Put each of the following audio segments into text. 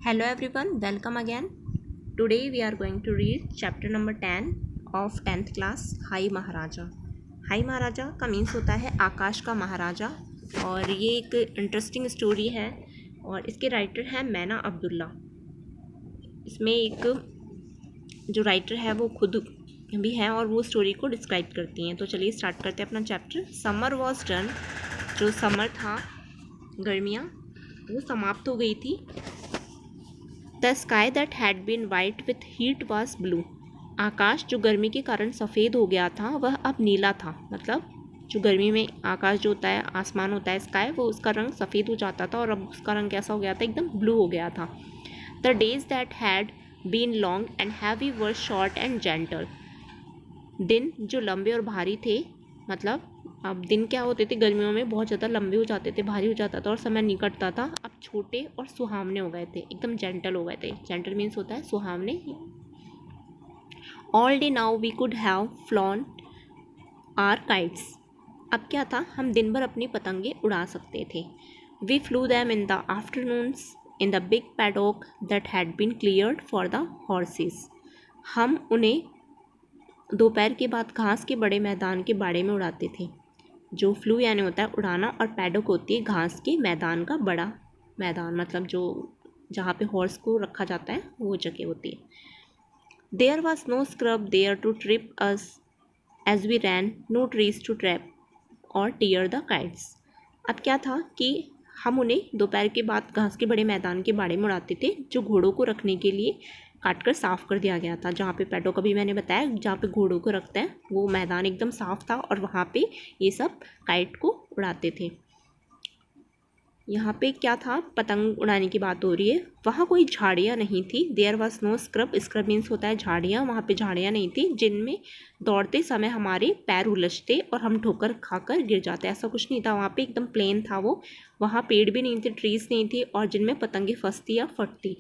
Hello everyone, welcome again. Today we are going to read chapter number 10 of 10th class high Maharaja. High Maharaja का means होता है आकाश का महाराजा और ये एक इंटरेस्टिंग स्टोरी है और इसके राइटर हैं मैना अब्दुल्ला। इसमें एक जो राइटर है वो खुद भी है और वो स्टोरी को डिस्क्राइब करती हैं। तो चलिए स्टार्ट करते हैं अपना चैप्टर। Summer was done. जो समर था, गर्मियाँ, वो समाप्त हो गई थी। The sky that had been white with heat was blue. आकाश जो गर्मी के कारण सफ़ेद हो गया था वह अब नीला था। मतलब जो गर्मी में आकाश जो होता है, आसमान होता है, स्काई, वो उसका रंग सफ़ेद हो जाता था और अब उसका रंग कैसा हो गया था, एकदम ब्लू हो गया था। The days that had been long and heavy were short and gentle. दिन जो लंबे और भारी थे, मतलब अब दिन क्या होते थे, गर्मियों में बहुत ज़्यादा लंबे हो जाते थे, भारी हो जाता था और समय निकटता था, अब छोटे और सुहावने हो गए थे, एकदम जेंटल हो गए थे। जेंटल मीन्स होता है सुहावने। All day now we could have flown our kites. अब क्या था, हम दिन भर अपनी पतंगे उड़ा सकते थे। We flew them in the afternoons in the big paddock that had been cleared for the horses. हम उन्हें दोपहर के बाद घास के बड़े मैदान के बाड़े में उड़ाते थे। जो फ्लू यानी होता है उड़ाना, और पैडॉक होती है घास के मैदान का बड़ा मैदान, मतलब जो जहाँ पे हॉर्स को रखा जाता है वो जगह होती है। There was no scrub there to trip us as we ran, no trees to trap or tear the kites. अब क्या था कि हम उन्हें दोपहर के बाद घास के बड़े मैदान के बाड़े में उड़ाते थे, जो घोड़ों को रखने के लिए काटकर साफ़ कर दिया गया था। जहाँ पे पैडॉक अभी मैंने बताया, जहाँ पे घोड़ों को रखते हैं, वो मैदान एकदम साफ़ था और वहाँ पे ये सब काइट को उड़ाते थे। यहाँ पे क्या था, पतंग उड़ाने की बात हो रही है। वहाँ कोई झाड़ियाँ नहीं थी। There was no scrub. Scrub means होता है झाड़ियाँ। वहाँ पे झाड़ियाँ नहीं थी जिनमें दौड़ते समय हमारे पैर उलझते और हम ठोकर खाकर गिर जाते। ऐसा कुछ नहीं था वहाँ पे, एकदम प्लेन था वो। वहाँ पेड़ भी नहीं थे, ट्रीज नहीं थी और जिनमें पतंगे फंसती या फटती।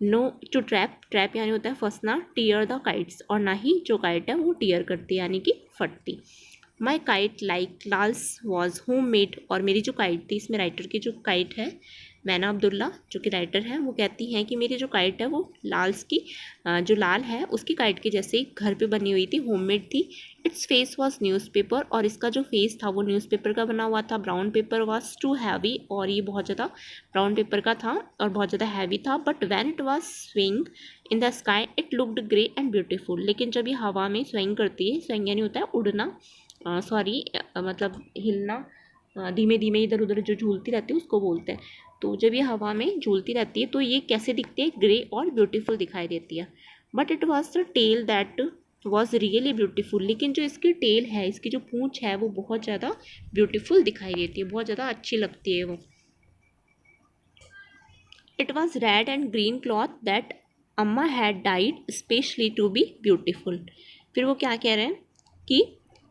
No to trap. ट्रैप यानी होता है फंसना। टीयर द काइट्स, और ना ही जो काइट है वो टीयर करती यानी कि फटती। My kite like Lal's was home made. और मेरी जो काइट थी, इसमें राइटर की जो काइट है मैना अब्दुल्ला जो कि राइटर हैं, वो कहती हैं कि मेरी जो काइट है वो लाल्स की, जो लाल है उसकी काइट के जैसे ही घर पे बनी हुई थी, होममेड थी। Its face was newspaper. और इसका जो फेस था वो न्यूज़पेपर का बना हुआ था। Brown paper was too heavy. और ये बहुत ज़्यादा ब्राउन पेपर का था और बहुत ज़्यादा हैवी था। But when it was swing in the sky it looked grey and beautiful. लेकिन जब ये हवा में स्विंग करती है, स्विंग यानी होता है उड़ना, मतलब हिलना, धीमे धीमे इधर उधर जो झूलती रहती है उसको बोलते हैं। तो जब ये हवा में झूलती रहती है तो ये कैसे दिखती है, ग्रे और ब्यूटीफुल दिखाई देती है। But it was the tail that was really beautiful. लेकिन जो इसकी टेल है, इसकी जो पूँछ है, वो बहुत ज़्यादा ब्यूटीफुल दिखाई देती है, बहुत ज़्यादा अच्छी लगती है वो। It was red and green cloth that Amma had dyed specially to be beautiful. फिर वो क्या कह रहे हैं कि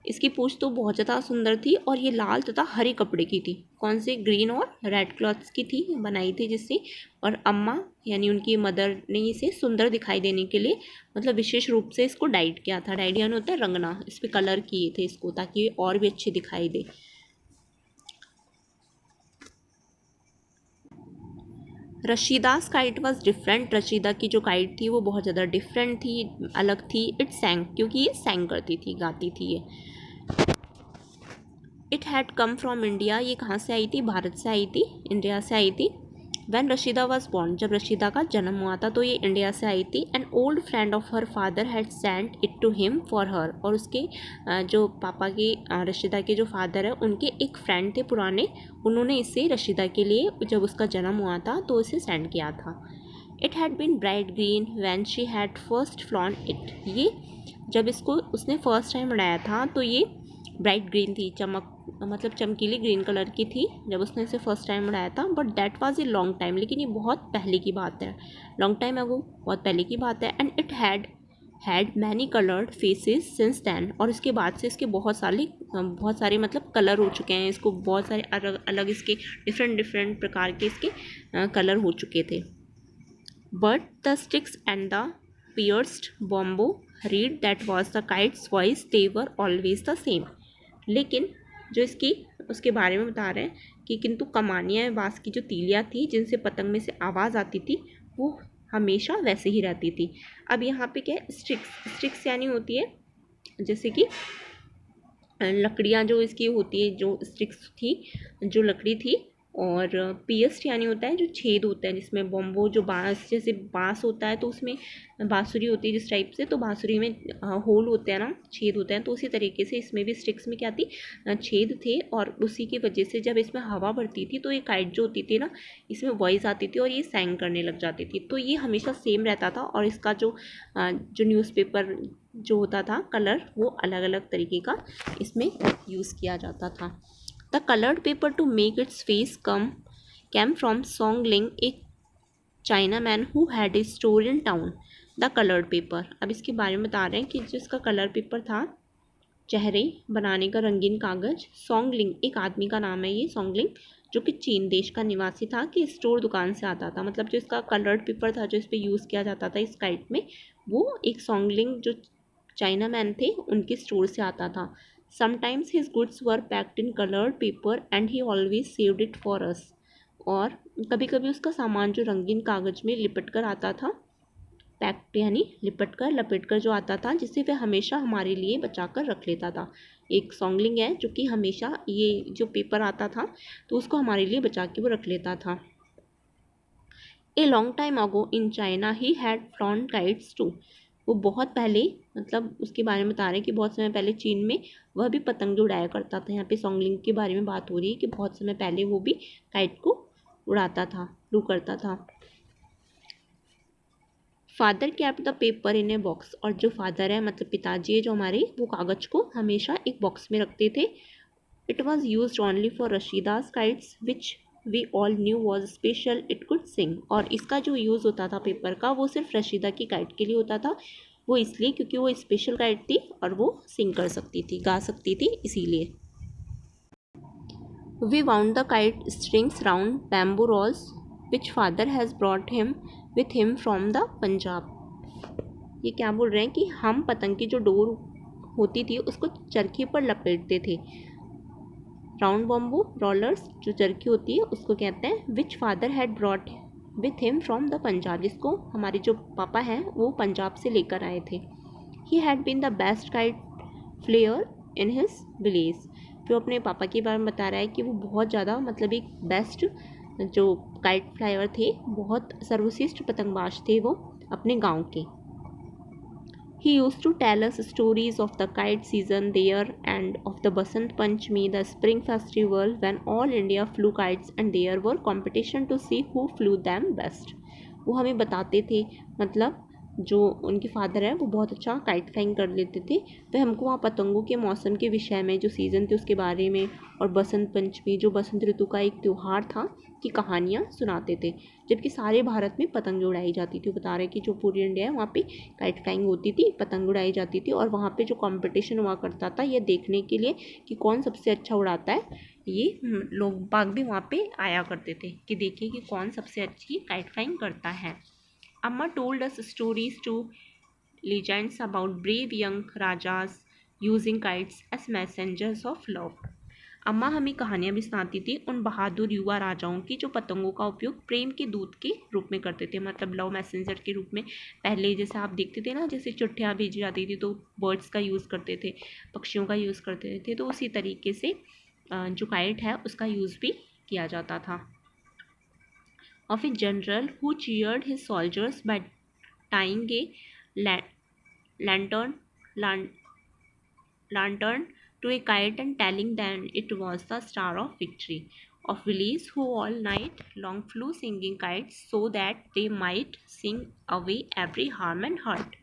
इसकी पूँछ तो बहुत ज़्यादा सुंदर थी और ये लाल तथा हरे कपड़े की थी। कौन से, ग्रीन और रेड क्लॉथ्स की थी, बनाई थी जिससे। और अम्मा यानी उनकी मदर ने इसे सुंदर दिखाई देने के लिए, मतलब विशेष रूप से इसको डाइड किया था। डाइड यानी होता है रंगना, इस पर कलर किए थे इसको ताकि ये और भी अच्छी दिखाई दे। रशीदास काइट वॉज डिफरेंट। रशीदा की जो काइट थी वो बहुत ज़्यादा डिफरेंट थी, अलग थी। इट सैंग, क्योंकि ये सैंग करती थी, गाती थी ये। It had come from India. ये कहाँ से आई थी, भारत से आई थी, इंडिया से आई थी। वैन रशीदा वॉज बॉर्न, जब रशीदा का जन्म हुआ था तो ये इंडिया से आई थी। An old friend of her father had sent it to him for her. और उसके जो पापा के, रशीदा के जो फादर है, उनके एक फ्रेंड थे पुराने, उन्होंने इसे रशीदा के लिए, जब उसका जन्म हुआ था तो इसे सेंड किया था। It had been bright green when she had first flown it. ये जब इसको उसने फर्स्ट टाइम उड़ाया था तो ये ब्राइट ग्रीन थी, मतलब चमकीली ग्रीन कलर की थी जब उसने इसे फर्स्ट टाइम उड़ाया था। But that was a long time, लेकिन ये बहुत पहले की बात है, लॉन्ग टाइम अगो, बहुत पहले की बात है। And it had many coloured faces since then. और इसके बाद से इसके बहुत सारे मतलब कलर हो चुके हैं, इसको बहुत सारे अलग अलग इसके डिफरेंट प्रकार के इसके कलर हो चुके थे। But the sticks and the pierced bamboo reed that was the kite's voice, they were always the same. लेकिन जो इसकी उसके बारे में बता रहे हैं कि किंतु कमानियाँ, बाँस की जो तीलियाँ थी जिनसे पतंग में से आवाज़ आती थी, वो हमेशा वैसे ही रहती थी। अब यहाँ पे क्या है, स्टिक्स स्टिक्स यानी होती है जैसे कि लकड़ियाँ जो इसकी होती है, जो स्टिक्स थी, जो लकड़ी थी। और पियस्ट यानी होता है जो छेद होता है, जिसमें बॉम्बो जो बाँस, जैसे बाँस होता है तो उसमें बाँसुरी होती है जिस टाइप से, तो बाँसुरी में होल होते हैं ना, छेद होते हैं, तो उसी तरीके से इसमें भी स्टिक्स में क्या थी, छेद थे। और उसी की वजह से जब इसमें हवा भरती थी तो ये काइट जो होती थी ना, इसमें वॉइस आती थी और ये सैंग करने लग जाती थी। तो ये हमेशा सेम रहता था और इसका जो न्यूज़पेपर जो होता था कलर, वो अलग अलग तरीके का इसमें यूज़ किया जाता था। The coloured paper two make its face came from Song Ling, एक China man who had a store in town. The coloured paper, अब इसके बारे में बता रहे हैं कि जिसका कलर पेपर था, चेहरे बनाने का रंगीन कागज। सॉन्ग लिंग एक आदमी का नाम है, ये सॉन्ग लिंग, जो कि चीन देश का निवासी था, कि स्टोर दुकान से आता था। मतलब जो इसका कलर्ड पेपर था जो इस पर यूज़ किया जाता था इस काइट में, वो एक सॉन्ग लिंग जो चाइना मैन थे उनके स्टोर से आता था। Sometimes his goods were packed in coloured paper and he always saved it for us. और कभी कभी उसका सामान जो रंगीन कागज में लिपट कर आता था, पैक्ड यानी लिपट कर लपेट कर जो आता था, जिसे वह हमेशा हमारे लिए बचा कर रख लेता था। एक सॉन्गलिंग है जो कि हमेशा ये जो पेपर आता था तो उसको हमारे लिए बचा के वो रख लेता था। A long time ago in China he had flown kites too. वो बहुत पहले, मतलब उसके बारे में बता रहे हैं कि बहुत समय पहले चीन में वह भी पतंगे उड़ाया करता था। यहाँ पे सॉन्गलिंग के बारे में बात हो रही है कि बहुत समय पहले वो भी काइट को उड़ाता था, फ्लू करता था। Father kept the paper in a box, और जो फादर है मतलब पिताजी है जो हमारे, वो कागज़ को हमेशा एक बॉक्स में रखते थे। It was use only for Rashida's kites which we all knew was special, it could sing. और इसका जो यूज़ होता था पेपर का, वो सिर्फ रशीदा की काइट के लिए होता था। वो इसलिए क्योंकि वो स्पेशल काइट थी और वो सिंग कर सकती थी, गा सकती थी, इसीलिए। We wound the kite strings round bamboo rods which father has brought him with him from the Punjab। ये क्या बोल रहे हैं कि हम पतंग की जो डोर होती थी उसको चरखी पर लपेटते थे। राउंड बम्बू रोलर्स, जो चरखी होती है उसको कहते हैं। Which father had brought with him from the Punjab, जिसको हमारे जो पापा हैं वो पंजाब से लेकर आए थे। He had been the best kite flyer in his village. जो अपने पापा के बारे में बता रहा है कि वो बहुत ज़्यादा, मतलब एक बेस्ट जो काइट फ्लायर थे, बहुत सर्वश्रेष्ठ पतंगबाज थे वो अपने गांव के। He used to tell us stories of the kite season there and of the Basant Panchami, the spring festival when all India flew kites and there were competition to see who flew them best। वो हमें बताते थे, मतलब जो उनके father हैं वो बहुत अच्छा काइट फ्लाइंग कर लेते थे। वह हमको वहाँ पतंगों के मौसम के विषय में, जो सीज़न थे उसके बारे में, और बसंत पंचमी जो बसंत ऋतु का एक त्यौहार था, की कहानियाँ सुनाते थे। जबकि सारे भारत में पतंग उड़ाई जाती थी। बता रहे कि जो पूरी इंडिया है वहाँ पे काइट फ्लाइंग होती थी, पतंग उड़ाई जाती थी, और वहाँ पे जो कंपटीशन हुआ करता था ये देखने के लिए कि कौन सबसे अच्छा उड़ाता है। ये लोग बाग भी वहाँ पे आया करते थे कि देखिए कि कौन सबसे अच्छी काइट फ्लाइंग करता है। Amma told us stories too legends about brave young rajas using kites as messengers of love। अम्मा हमें कहानियाँ भी सुनाती थी उन बहादुर युवा राजाओं की जो पतंगों का उपयोग प्रेम के दूत के रूप में करते थे, मतलब लव मैसेंजर के रूप में। पहले जैसे आप देखते थे ना, जैसे चिट्ठियाँ भेजी जाती थी तो बर्ड्स का यूज़ करते थे, पक्षियों का यूज़ करते थे, तो उसी तरीके से जो काइट है उसका यूज़ भी किया जाता था। Of a general who cheered his soldiers by tying a lantern lantern to a kite and telling them it was the star of victory, of villages who all night long flew singing kites so that they might sing away every harm and hurt।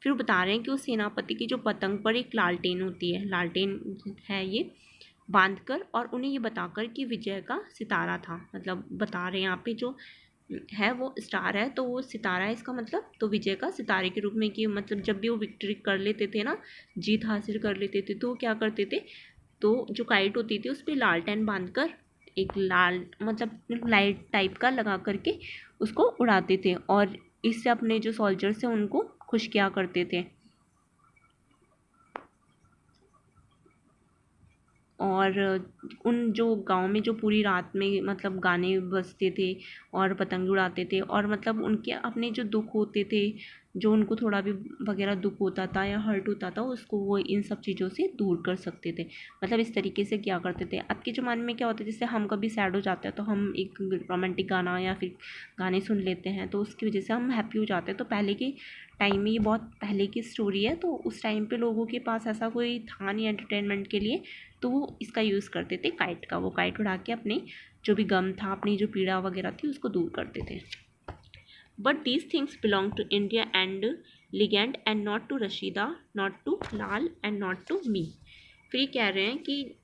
फिर बता रहे हैं कि उस सेनापति की जो पतंग पर एक लालटेन होती है, लालटेन है ये, बांधकर और उन्हें ये बताकर कि विजय का सितारा था। मतलब बता रहे हैं यहाँ पे जो है वो स्टार है, तो वो सितारा है इसका मतलब, तो विजय का सितारे के रूप में, कि मतलब जब भी वो विक्ट्री कर लेते थे ना, जीत हासिल कर लेते थे, तो वो क्या करते थे, तो जो काइट होती थी उस पर लालटेन बांधकर एक लाल, मतलब लाइट टाइप का लगा करके उसको उड़ाते थे, और इससे अपने जो सोल्जर्स हैं उनको खुश किया करते थे। और उन जो गांव में जो पूरी रात में मतलब गाने बजते थे और पतंग उड़ाते थे, और मतलब उनके अपने जो दुख होते थे, जो उनको थोड़ा भी वगैरह दुख होता था या हर्ट होता था, उसको वो इन सब चीज़ों से दूर कर सकते थे। मतलब इस तरीके से क्या करते थे। अब के ज़माने में क्या होता है, जैसे हम कभी सैड हो जाते हैं तो हम एक रोमांटिक गाना या फिर गाने सुन लेते हैं, तो उसकी वजह से हम हैप्पी हो जाते हैं। तो पहले के टाइम में, ये बहुत पहले की स्टोरी है, तो उस टाइम पे लोगों के पास ऐसा कोई था नहीं एंटरटेनमेंट के लिए, तो वो इसका यूज़ करते थे काइट का। वो काइट उड़ा के अपने जो भी गम था, अपनी जो पीड़ा वगैरह थी, उसको दूर करते थे। But these things belong to India and legend and not to Rashida, not to Lal and not to me. फिर ये कह रहे हैं कि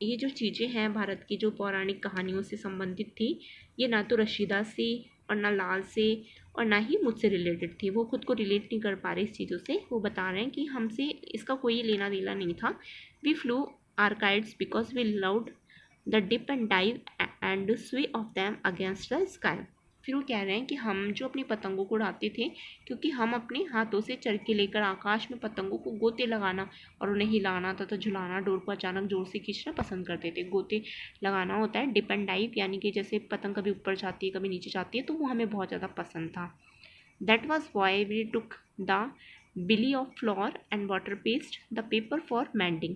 ये जो चीज़ें हैं भारत की जो पौराणिक कहानियों से संबंधित थी, ये ना तो रशीदा से और ना लाल से और ना ही मुझसे रिलेटेड थी। वो खुद को रिलेट नहीं कर पा रहे इस चीज़ों से। वो बता रहे हैं कि हमसे इसका कोई लेना देना नहीं था। We flew our kites because we loved the dip and dive and sway of them against the sky. फिर वो कह रहे हैं कि हम जो अपनी पतंगों को उड़ाते थे, क्योंकि हम अपने हाथों से चरखे लेकर आकाश में पतंगों को गोते लगाना और उन्हें हिलाना तथा झुलाना, डोर को अचानक जोर से खींचना पसंद करते थे। गोते लगाना होता है डिप एंड डाइव, यानी कि जैसे पतंग कभी ऊपर जाती है कभी नीचे जाती है, तो वो हमें बहुत ज़्यादा पसंद था। That was why we took the billy of flour and water paste the paper for mending.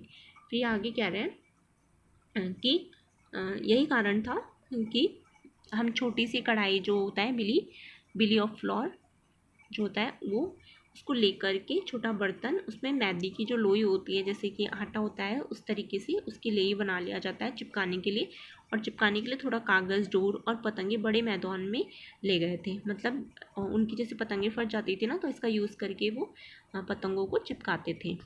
फिर आगे कह रहे हैं कि यही कारण था कि हम छोटी सी कढ़ाई जो होता है बिली ऑफ फ्लोर जो होता है वो, उसको लेकर के छोटा बर्तन, उसमें मैदे की जो लोई होती है जैसे कि आटा होता है, उस तरीके से उसकी लेई बना लिया जाता है चिपकाने के लिए। और चिपकाने के लिए थोड़ा कागज़, डोर और पतंगे बड़े मैदान में ले गए थे। मतलब उनकी जैसे पतंगे फट जाती थी ना, तो इसका यूज़ करके वो पतंगों को चिपकाते थे,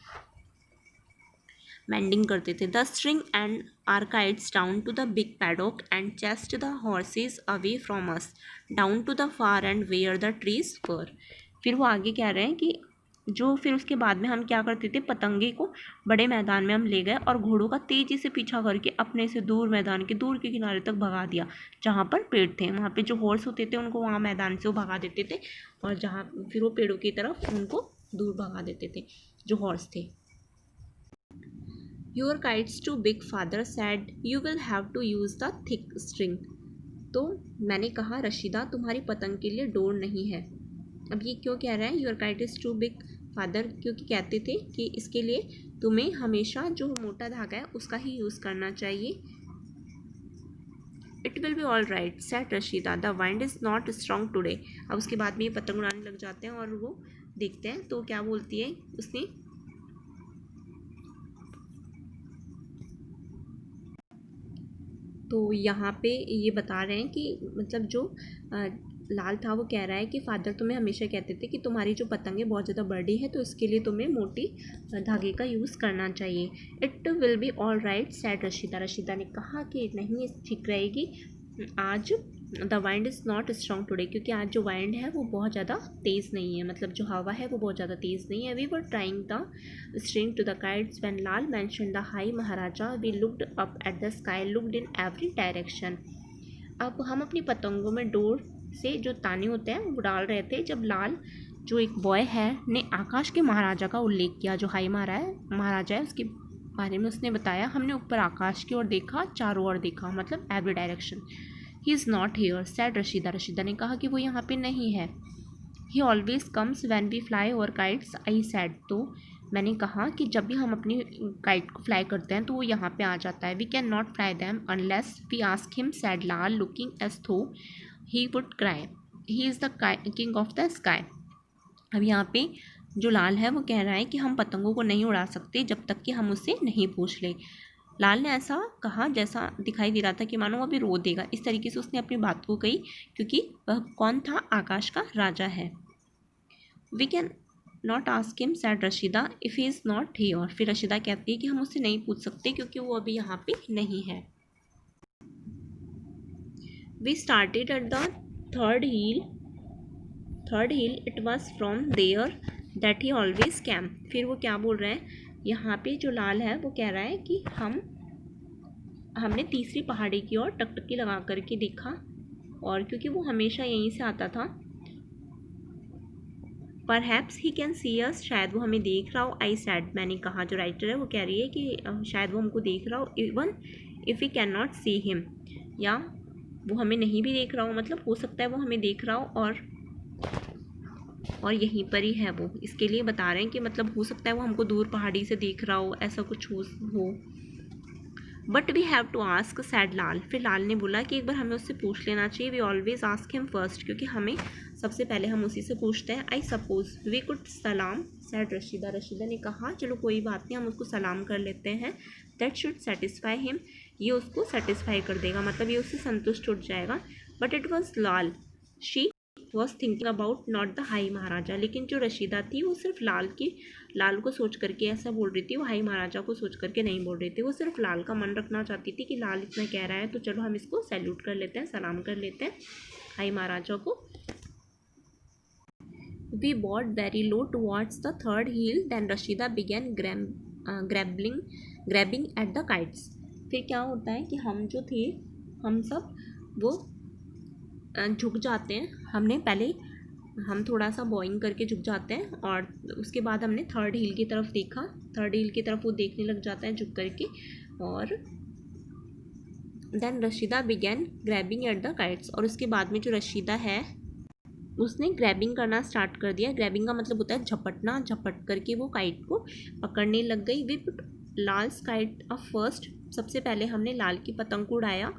मेंडिंग करते थे। The string and our kites down to the big paddock and chased the horses away from us down to the far end where the trees were. फिर वो आगे कह रहे हैं कि जो फिर उसके बाद में हम क्या करते थे, पतंगे को बड़े मैदान में हम ले गए और घोड़ों का तेज़ी से पीछा करके अपने से दूर मैदान के दूर के किनारे तक भगा दिया, जहाँ पर पेड़ थे। वहाँ पे जो हॉर्स होते थे उनको वहाँ मैदान से वो भगा देते थे, और जहाँ फिर वो पेड़ों की तरफ उनको दूर भगा देते थे जो हॉर्स थे। Your kite's too big, father said. You will have to use the thick string. तो मैंने कहा, रशीदा तुम्हारी पतंग के लिए डोर नहीं है। अब ये क्यों कह रहा है your kite is too big father, क्योंकि कहते थे कि इसके लिए तुम्हें हमेशा जो मोटा धागा है उसका ही यूज़ करना चाहिए। It will be all right set Rashida, the wind is not strong today. अब उसके बाद में ये पतंग उड़ाने लग जाते हैं और वो देखते हैं तो क्या बोलती है उसने, तो यहाँ पे ये बता रहे हैं कि मतलब जो लाल था वो कह रहा है कि फादर तुम्हें हमेशा कहते थे कि तुम्हारी जो पतंग है बहुत ज़्यादा बड़ी है, तो इसके लिए तुम्हें मोटी धागे का यूज़ करना चाहिए। It will be all right said Rashida, Rashida ने कहा कि नहीं, ठीक रहेगी आज। The wind is not strong today, क्योंकि आज जो वाइंड है वो बहुत ज़्यादा तेज़ नहीं है, मतलब जो हवा है वो बहुत ज़्यादा तेज़ नहीं है। We were trying the string to the kites when Lal mentioned the high Maharaja. We looked up at the sky, looked in every direction. अब हम अपनी पतंगों में डोर से जो ताने होते हैं वो डाल रहे थे, जब लाल जो एक बॉय है ने आकाश के महाराजा का उल्लेख किया, जो हाई महाराजा है उसके बारे में उसने बताया। हमने ऊपर आकाश की ओर देखा, चारों ओर देखा, मतलब every direction. He is not here said Rashida, Rashida ने कहा कि वो यहाँ पे नहीं है। He always comes when we fly our kites I said, तो मैंने कहा कि जब भी हम अपनी काइट को फ्लाई करते हैं तो वो यहाँ पे आ जाता है। We can not fly them unless we ask him said Lal looking as though he would cry, he is the king of the sky. अब यहाँ पे जो लाल है वो कह रहा है कि हम पतंगों को नहीं उड़ा सकते जब तक कि हम उससे नहीं पूछ ले। लाल ने ऐसा कहा जैसा दिखाई दे रहा था कि मानो वो अभी रो देगा। इस तरीके से उसने अपनी बात को कही, क्योंकि वह कौन था, आकाश का राजा है। We can not ask him said Rashida if he is not here. फिर रशीदा कहती है कि हम उससे नहीं पूछ सकते क्योंकि वो अभी यहाँ पे नहीं है। We started at the third hill it was from there that he always came. फिर वो क्या बोल रहे हैं, यहाँ पे जो लाल है वो कह रहा है कि हमने तीसरी पहाड़ी की ओर टकटकी लगा करके देखा, और क्योंकि वो हमेशा यहीं से आता था, परहैप्स ही कैन सी अस, शायद वो हमें देख रहा हो। आई सैड, मैंने कहा, जो राइटर है वो कह रही है कि शायद वो हमको देख रहा हो। इवन इफ़ वी कैन नॉट सी हिम, या वो हमें नहीं भी देख रहा हो, मतलब हो सकता है वो हमें देख रहा हो और यहीं पर ही है वो। इसके लिए बता रहे हैं कि मतलब हो सकता है वो हमको दूर पहाड़ी से देख रहा हो, ऐसा कुछ हो। But we have to ask, said Lal. फिर लाल ने बोला कि एक बार हमें उससे पूछ लेना चाहिए। We always ask him first, क्योंकि हमें सबसे पहले हम उसी से पूछते हैं। आई सपोज वी कुड सलाम, सैड रशीदा। रशीदा ने कहा चलो कोई बात नहीं, हम उसको सलाम कर लेते हैं। दैट शुड सेटिस्फाई हिम, ये उसको सेटिस्फाई कर देगा, मतलब ये उससे संतुष्ट उठ जाएगा। But it was Lal, she was thinking about not the high Maharaja. लेकिन जो रशीदा थी वो सिर्फ लाल को सोच करके ऐसा बोल रही थी, वो हाई महाराजा को सोच करके नहीं बोल रही थी। वो सिर्फ लाल का मन रखना चाहती थी कि लाल इतना कह रहा है तो चलो हम इसको सैल्यूट कर लेते हैं, सलाम कर लेते हैं हाई महाराजा को। We bowed very low towards the third hill, then Rashida began grabbing at the kites. फिर क्या होता है कि हम जो थे हम सब वो झुक जाते हैं। हम थोड़ा सा बॉइंग करके झुक जाते हैं और उसके बाद हमने थर्ड हील की तरफ देखा। थर्ड हील की तरफ वो देखने लग जाता है झुक करके। और then Rashida began grabbing at the kites, और उसके बाद में जो रशीदा है उसने ग्रैबिंग करना स्टार्ट कर दिया। ग्रैबिंग का मतलब होता है झपटना, झपट करके वो काइट को पकड़ने लग गई। We put Lal's kite up first, सबसे पहले हमने लाल की पतंग को उड़ाया।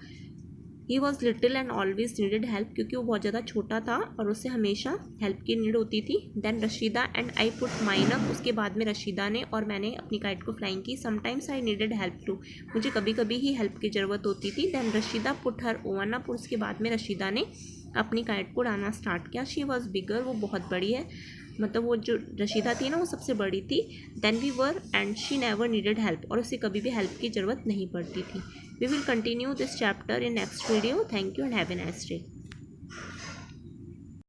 He was little and always needed help, क्योंकि वो बहुत ज़्यादा छोटा था और उससे हमेशा हेल्प की नीड होती थी। Then Rashida and I put mine up, उसके बाद में रशीदा ने और मैंने अपनी काइट को फ्लाइंग की। Sometimes I needed help too, मुझे कभी कभी ही हेल्प की ज़रूरत होती थी। Then Rashida put her own up, उसके बाद में रशीदा ने अपनी काइट को उड़ाना स्टार्ट किया। शी वॉज बिगर, वो बहुत बड़ी है, मतलब वो जो रशीदा थी ना वो सबसे बड़ी थी। Then we were and she never needed help, और उसे कभी भी हेल्प की ज़रूरत नहीं पड़ती थी। We will continue this chapter in next video. Thank you and have a nice day.